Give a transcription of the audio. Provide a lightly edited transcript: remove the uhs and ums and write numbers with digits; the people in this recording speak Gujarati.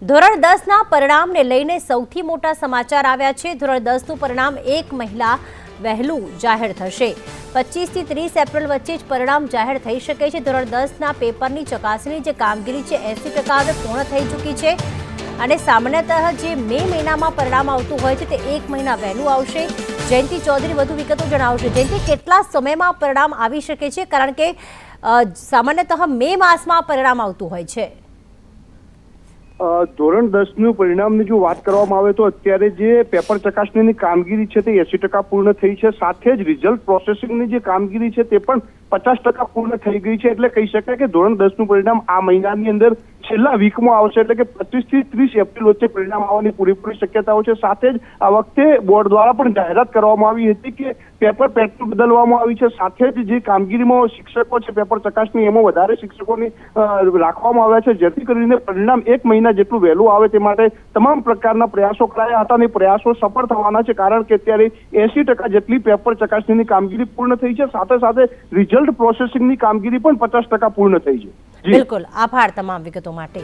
ધોરણ 10ના પરિણામને લઈને સૌથી મોટા સમાચાર આવ્યા છે। ધોરણ 10નું પરિણામ 1 મહિના વહેલું જાહેર થશે। 25 થી 30 એપ્રિલ વચ્ચે જ પરિણામ જાહેર થઈ શકે છે। ધોરણ 10ના પેપરની ચકાસણી જે કામગીરી છે 80% પૂર્ણ થઈ ચૂકી છે અને સામાન્યતઃ જે મે મહિનામાં પરિણામ આવતું હોય છે તે 1 મહિના વહેલું આવશે। જયંતિ ચૌધરી વધુ વિગતો જણાવશે। જયંતિ, કેટલા સમયમાં પરિણામ આવી શકે છે? કારણ કે સામાન્યતઃ મે માસમાં પરિણામ આવતું હોય છે। ધોરણ 10નું પરિણામની જો વાત કરવામાં આવે તો અત્યારે જે પેપર ચકાસણીની કામગીરી છે તે 80% પૂર્ણ થઈ છે। સાથે જ રિઝલ્ટ પ્રોસેસિંગની જે કામગીરી છે તે પણ 50% પૂર્ણ થઈ ગઈ છે। એટલે કહી શકાય કે ધોરણ 10નું પરિણામ આ મહિનાની અંદર છેલ્લા વીકમાં આવશે। એટલે કે 25 થી 30 એપ્રિલ વચ્ચે પરિણામ આવવાની પૂરેપૂરી શક્યતાઓ છે। સાથે જ આ વખતે બોર્ડ દ્વારા પણ જાહેરાત કરવામાં આવી હતી કે પેપર પેટર્ન બદલવામાં આવી છે। સાથે જ જે કામગીરીમાં શિક્ષકો છે પેપર ચકાસણી એમાં વધારે શિક્ષકોને રાખવામાં આવ્યા છે, જેથી કરીને પરિણામ 1 મહિના જેટલું વહેલું આવે તે માટે તમામ પ્રકારના પ્રયાસો કરાયા હતા અને પ્રયાસો સફળ થવાના છે। કારણ કે અત્યારે 80% જેટલી પેપર ચકાસણીની કામગીરી પૂર્ણ થઈ છે। સાથે સાથે રિઝલ્ટ પ્રોસેસિંગની કામગીરી પણ 50% પૂર્ણ થઈ છે। બિલકુલ, આભાર તમામ વિગતો માટે।